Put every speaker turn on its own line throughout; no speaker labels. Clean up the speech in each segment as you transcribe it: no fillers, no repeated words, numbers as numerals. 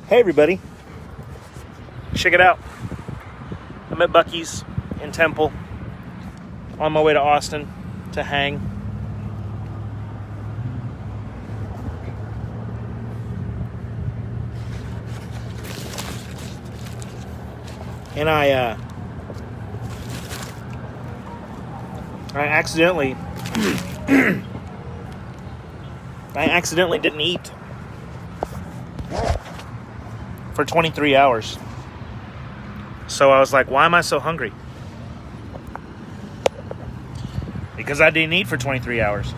Hey everybody, check it out. I'm at Buc-ee's in Temple on my way to Austin to hang. And I accidentally didn't eat for 23 hours. So I was like, why am I so hungry? Because I didn't eat for 23 hours.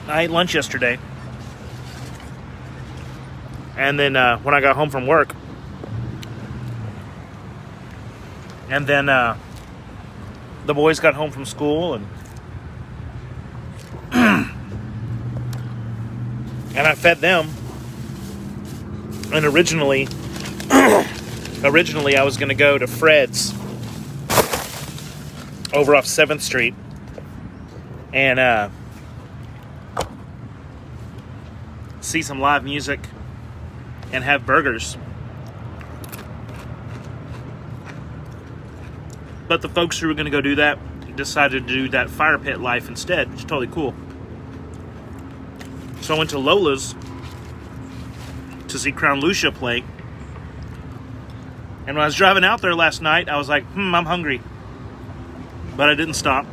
I ate lunch yesterday. And then when I got home from work, and then the boys got home from school, and and I fed them. And originally I was going to go to Fred's over off 7th Street and see some live music and have burgers. But the folks who were going to go do that decided to do that fire pit life instead, which is totally cool. So I went to Lola's to see Crown Lucia play. And when I was driving out there last night, I was like, I'm hungry. But I didn't stop.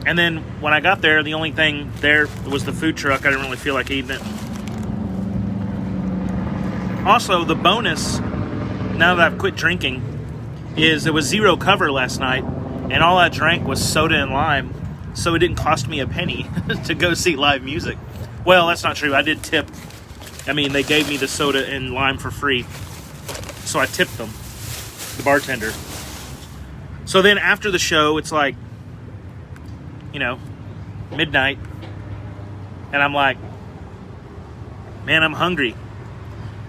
And then when I got there, the only thing there was the food truck. I didn't really feel like eating it. Also, the bonus, now that I've quit drinking, is there was zero cover last night, and all I drank was soda and lime, so it didn't cost me a penny to go see live music. Well, that's not true. I did tip. I mean, they gave me the soda and lime for free, so I tipped them, the bartender. So then after the show, it's like, midnight, and I'm like, man, I'm hungry.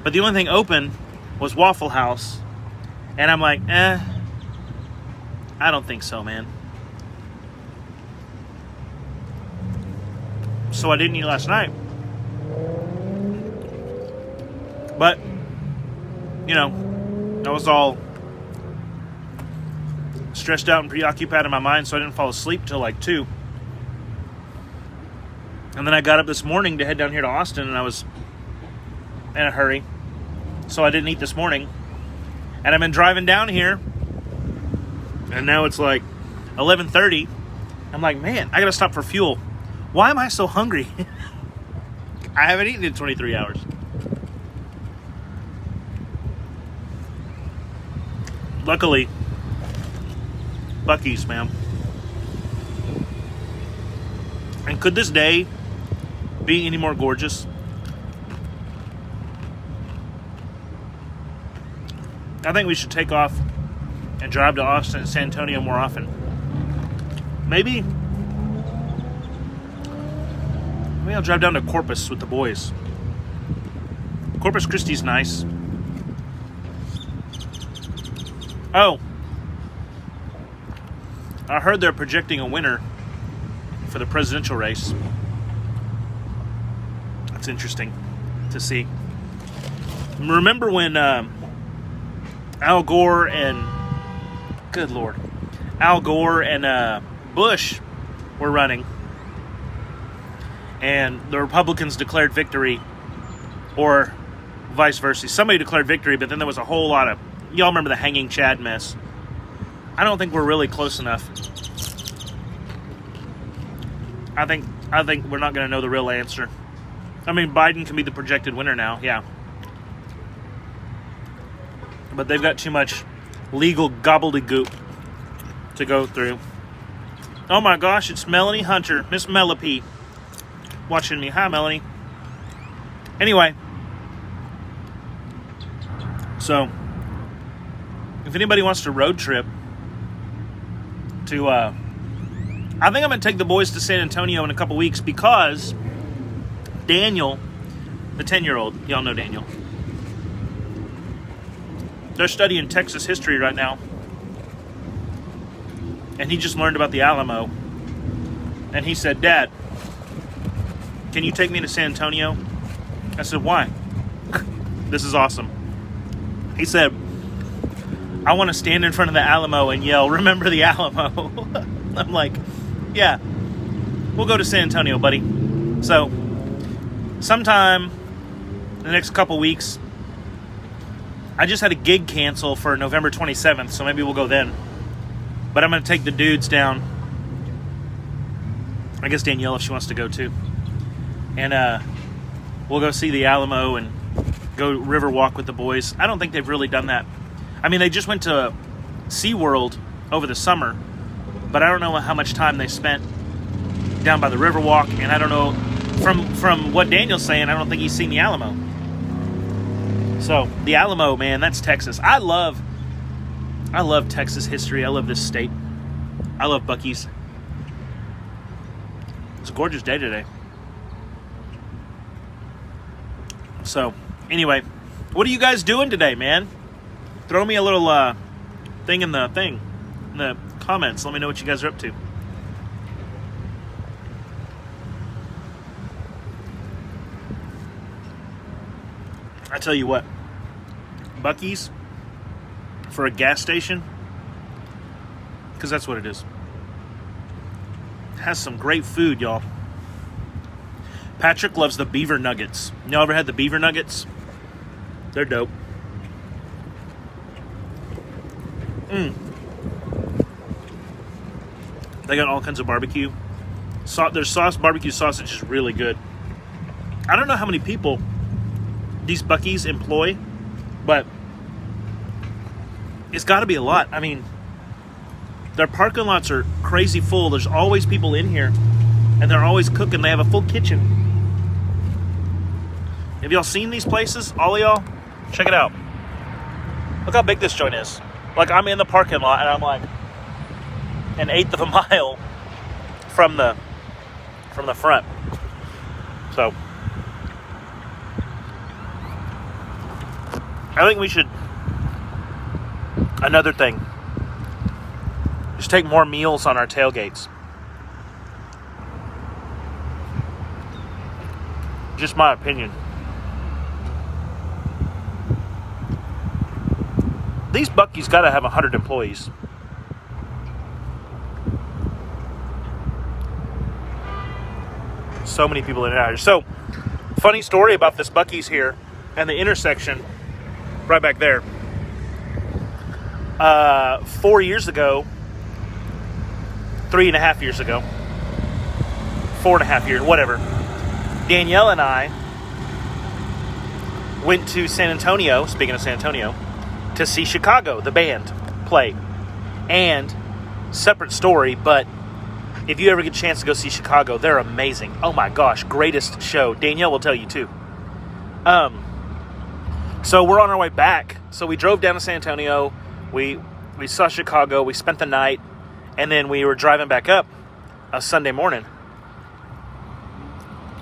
But the only thing open was Waffle House. And I'm like, I don't think so, man. So I didn't eat last night. But, I was all stressed out and preoccupied in my mind, so I didn't fall asleep till like 2. And then I got up this morning to head down here to Austin, and I was in a hurry. So I didn't eat this morning. And I've been driving down here, and now it's like 11:30. I'm like, man, I gotta stop for fuel. Why am I so hungry? I haven't eaten in 23 hours. Luckily, Buc-ee's, man. And could this day be any more gorgeous? I think we should take off and drive to Austin and San Antonio more often. Maybe I'll drive down to Corpus with the boys. Corpus Christi's nice. Oh, I heard they're projecting a winner for the presidential race. That's interesting to see. Remember when Al Gore and Bush were running, and the Republicans declared victory, or vice versa. Somebody declared victory, but then there was a whole lot of, y'all remember the hanging Chad mess. I don't think we're really close enough. I think we're not going to know the real answer. I mean, Biden can be the projected winner now, yeah. But they've got too much legal gobbledygook to go through. Oh my gosh, it's Melanie Hunter, Miss Mellopy, watching me. Hi, Melanie. Anyway, so if anybody wants to road trip to, I think I'm going to take the boys to San Antonio in a couple weeks because Daniel, the 10-year-old, y'all know Daniel, they're studying Texas history right now. And he just learned about the Alamo. And he said, Dad, can you take me to San Antonio? I said, why? This is awesome. He said, I want to stand in front of the Alamo and yell, remember the Alamo. I'm like, yeah, we'll go to San Antonio, buddy. So, sometime in the next couple weeks, I just had a gig cancel for November 27th, so maybe we'll go then. But I'm going to take the dudes down. I guess Danielle, if she wants to go too. And we'll go see the Alamo and go river walk with the boys. I don't think they've really done that. I mean, they just went to SeaWorld over the summer, but I don't know how much time they spent down by the river walk, and I don't know, from what Daniel's saying, I don't think he's seen the Alamo. So, the Alamo, man, that's Texas. I love Texas history. I love this state. I love Buc-ee's. It's a gorgeous day today. So, anyway, what are you guys doing today, man? Throw me a little thing in the comments. Let me know what you guys are up to. I tell you what, Buc-ee's for a gas station, because that's what it is, has some great food, y'all. Patrick loves the beaver nuggets. Y'all ever had the beaver nuggets? They're dope. They got all kinds of barbecue. Their barbecue sausage is really good. I don't know how many people these Buc-ee's employ, but it's got to be a lot. I mean, their parking lots are crazy full. There's always people in here, and they're always cooking. They have a full kitchen. Have y'all seen these places? All of y'all? Check it out. Look how big this joint is. Like, I'm in the parking lot, and I'm like an eighth of a mile from the front. So, I think we should, another thing, just take more meals on our tailgates. Just my opinion. These Buc-ee's got to have 100 employees. So many people in and out here. So, funny story about this Buc-ee's here and the intersection right back there. 4 years ago, 3.5 years ago, 4.5 years, whatever, Danielle and I went to San Antonio, speaking of San Antonio, to see Chicago, the band, play. And, separate story, but if you ever get a chance to go see Chicago, they're amazing. Oh my gosh, greatest show. Danielle will tell you too. So we're on our way back. So we drove down to San Antonio. We saw Chicago. We spent the night. And then we were driving back up a Sunday morning.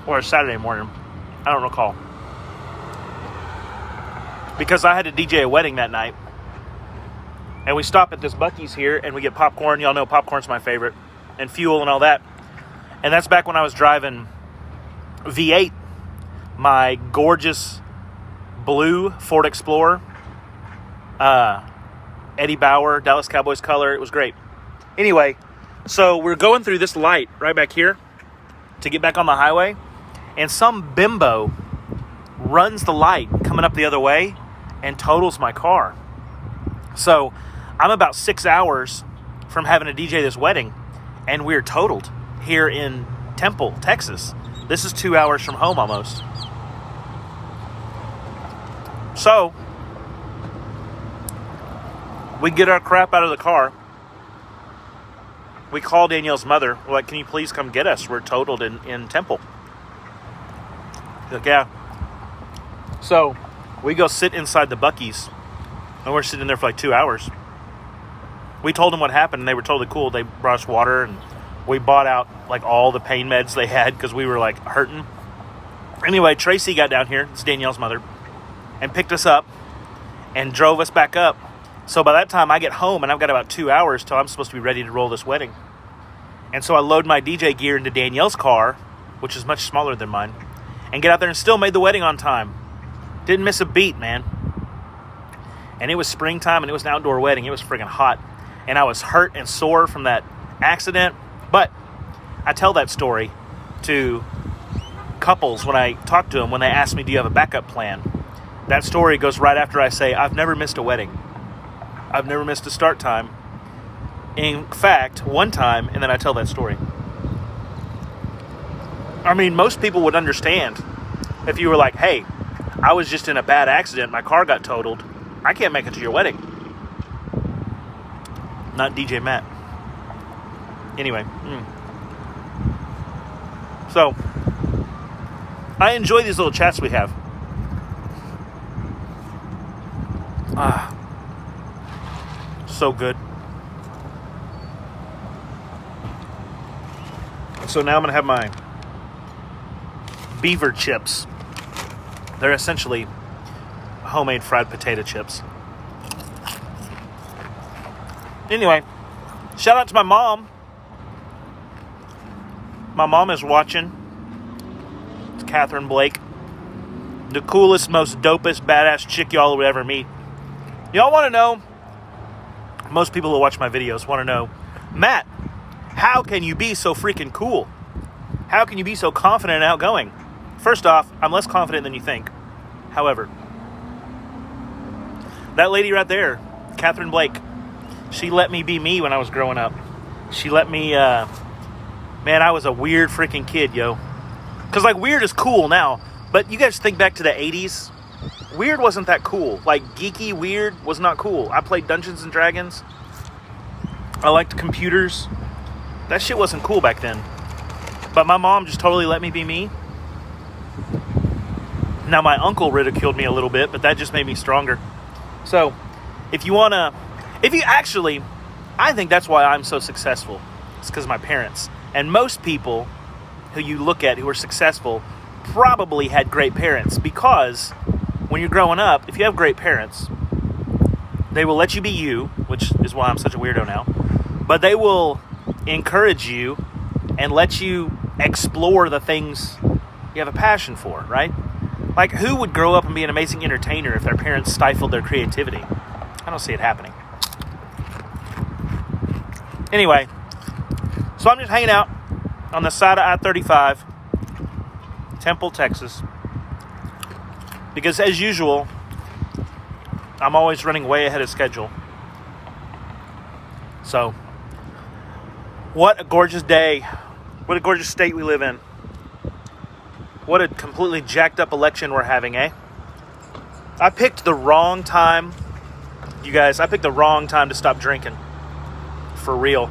Or a Saturday morning. I don't recall. Because I had to DJ a wedding that night. And we stop at this Buc-ee's here and we get popcorn. Y'all know popcorn's my favorite. And fuel and all that. And that's back when I was driving V8. My gorgeous blue Ford Explorer. Eddie Bauer, Dallas Cowboys color. It was great. Anyway, so we're going through this light right back here to get back on the highway. And some bimbo runs the light coming up the other way and totals my car. So I'm about 6 hours from having to DJ this wedding, and we're totaled here in Temple, Texas. This is 2 hours from home almost. So we get our crap out of the car. We call Danielle's mother. We're like, can you please come get us? We're totaled in Temple. She's like, yeah. So we go sit inside the Buc-ee's, and we're sitting there for like 2 hours. We told them what happened, and they were totally cool. They brought us water, and we bought out like all the pain meds they had because we were like hurting. Anyway, Tracy got down here, it's Danielle's mother, and picked us up and drove us back up. So by that time I get home, and I've got about 2 hours till I'm supposed to be ready to roll this wedding. And so I load my DJ gear into Danielle's car, which is much smaller than mine, and get out there and still made the wedding on time. Didn't miss a beat, man. And it was springtime, and it was an outdoor wedding. It was friggin' hot. And I was hurt and sore from that accident. But I tell that story to couples when I talk to them, when they ask me, do you have a backup plan? That story goes right after I say, I've never missed a wedding. I've never missed a start time. In fact, one time, and then I tell that story. I mean, most people would understand if you were like, hey, I was just in a bad accident. My car got totaled. I can't make it to your wedding. Not DJ Matt. Anyway. So, I enjoy these little chats we have. So good. So now I'm going to have my beaver chips. They're essentially homemade fried potato chips. Anyway, shout out to my mom. My mom is watching. It's Catherine Blake. The coolest, most dopest, badass chick y'all would ever meet. Y'all want to know? Most people who watch my videos want to know, Matt, how can you be so freaking cool? How can you be so confident and outgoing? First off, I'm less confident than you think. However, that lady right there, Catherine Blake, she let me be me when I was growing up. She let me, man, I was a weird freaking kid, yo. Because, like, weird is cool now. But you guys think back to the 80s. Weird wasn't that cool. Like, geeky, weird was not cool. I played Dungeons and Dragons. I liked computers. That shit wasn't cool back then. But my mom just totally let me be me. Now, my uncle ridiculed me a little bit, but that just made me stronger. So, I think that's why I'm so successful. It's because of my parents. And most people who you look at who are successful probably had great parents, because when you're growing up, if you have great parents, they will let you be you, which is why I'm such a weirdo now, but they will encourage you and let you explore the things you have a passion for, right? Like, who would grow up and be an amazing entertainer if their parents stifled their creativity? I don't see it happening. Anyway, so I'm just hanging out on the side of I-35, Temple, Texas, because as usual, I'm always running way ahead of schedule. So, what a gorgeous day. What a gorgeous state we live in. What a completely jacked up election we're having, eh? I picked the wrong time. You guys, I picked the wrong time to stop drinking. For real.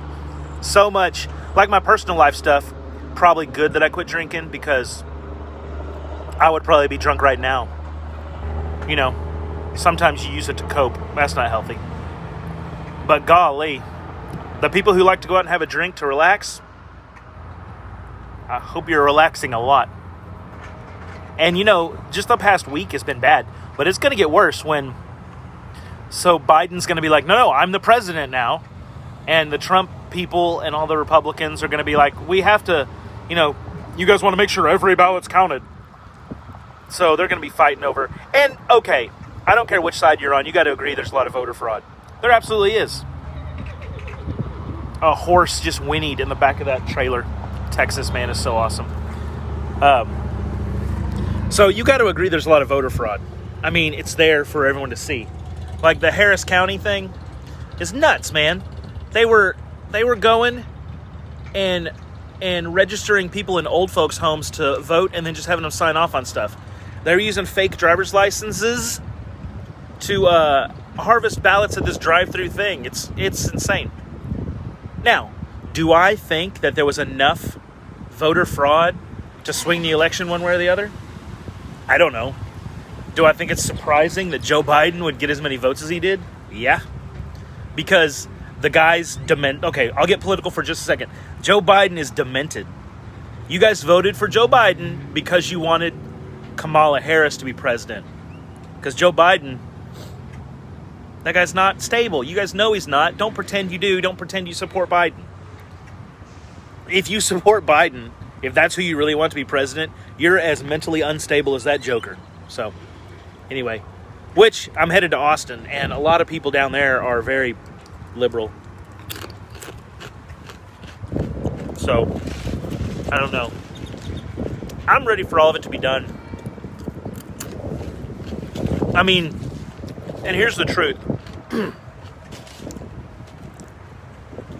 So much, like my personal life stuff, probably good that I quit drinking, because I would probably be drunk right now. You know, sometimes you use it to cope. That's not healthy. But golly, the people who like to go out and have a drink to relax, I hope you're relaxing a lot. And, you know, just the past week has been bad. But it's going to get worse when... So Biden's going to be like, no, I'm the president now. And the Trump people and all the Republicans are going to be like, we have to, you know, you guys want to make sure every ballot's counted. So they're going to be fighting over. And, okay, I don't care which side you're on. You got to agree there's a lot of voter fraud. There absolutely is. A horse just whinnied in the back of that trailer. Texas, man, is so awesome. So you got to agree there's a lot of voter fraud. I mean, it's there for everyone to see. Like the Harris County thing is nuts, man. They were going and registering people in old folks' homes to vote and then just having them sign off on stuff. They're using fake driver's licenses to harvest ballots at this drive-through thing. It's insane. Now, do I think that there was enough voter fraud to swing the election one way or the other? I don't know. Do I think it's surprising that Joe Biden would get as many votes as he did? Yeah. Because the guy's demented. Okay, I'll get political for just a second. Joe Biden is demented. You guys voted for Joe Biden because you wanted Kamala Harris to be president. Because Joe Biden, that guy's not stable. You guys know he's not. Don't pretend you do. Don't pretend you support Biden. If you support Biden, if that's who you really want to be president, you're as mentally unstable as that joker. So, anyway, which I'm headed to Austin, and a lot of people down there are very liberal. So, I don't know. I'm ready for all of it to be done. I mean, and here's the truth.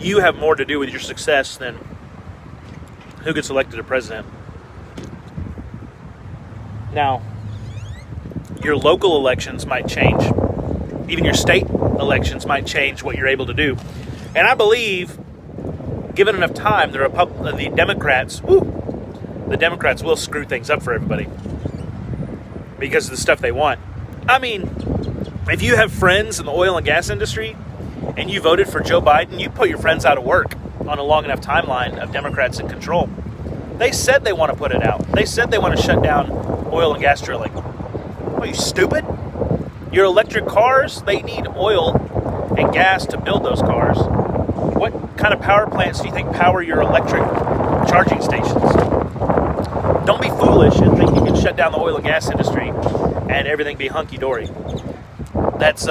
You have more to do with your success than who gets elected a president. Now, your local elections might change. Even your state elections might change what you're able to do. And I believe, given enough time, the Democrats will screw things up for everybody because of the stuff they want. I mean, if you have friends in the oil and gas industry and you voted for Joe Biden, you put your friends out of work on a long enough timeline of Democrats in control. They said they want to put it out. They said they want to shut down oil and gas drilling. Are you stupid? Your electric cars, they need oil and gas to build those cars. What kind of power plants do you think power your electric charging stations? Don't be foolish and think you can shut down the oil and gas industry and everything be hunky-dory. That's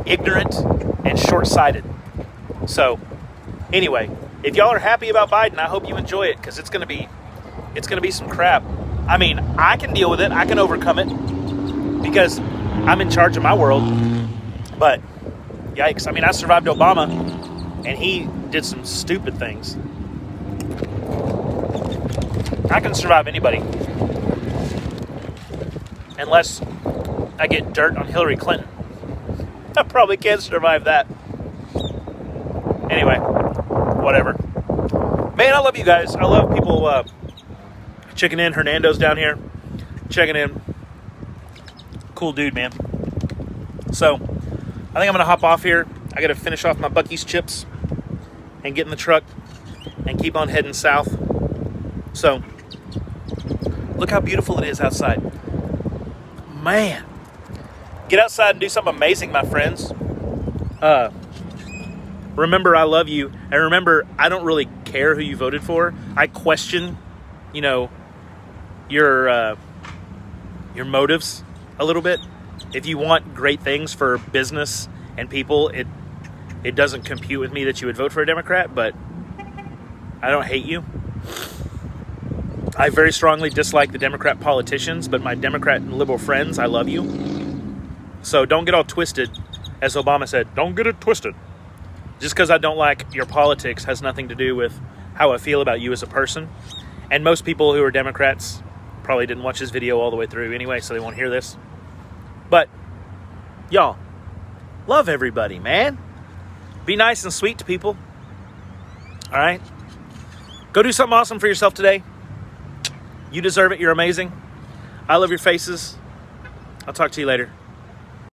ignorant and short-sighted. So, anyway, if y'all are happy about Biden, I hope you enjoy it, because it's gonna be some crap. I mean, I can deal with it. I can overcome it because I'm in charge of my world. But yikes! I mean, I survived Obama, and he did some stupid things. I can survive anybody, unless I get dirt on Hillary Clinton. I probably can't survive that. Anyway, whatever. Man, I love you guys. I love people checking in. Hernando's down here checking in. Cool dude, man. So, I think I'm going to hop off here. I got to finish off my Buc-ee's chips and get in the truck and keep on heading south. So, look how beautiful it is outside. Man. Get outside and do something amazing, my friends. Remember, I love you. And remember, I don't really care who you voted for. I question, your motives a little bit. If you want great things for business and people, it doesn't compute with me that you would vote for a Democrat, but I don't hate you. I very strongly dislike the Democrat politicians, but my Democrat and liberal friends, I love you. So don't get all twisted. As Obama said, don't get it twisted. Just because I don't like your politics has nothing to do with how I feel about you as a person. And most people who are Democrats probably didn't watch this video all the way through anyway, so they won't hear this. But, y'all, love everybody, man. Be nice and sweet to people. All right? Go do something awesome for yourself today. You deserve it. You're amazing. I love your faces. I'll talk to you later.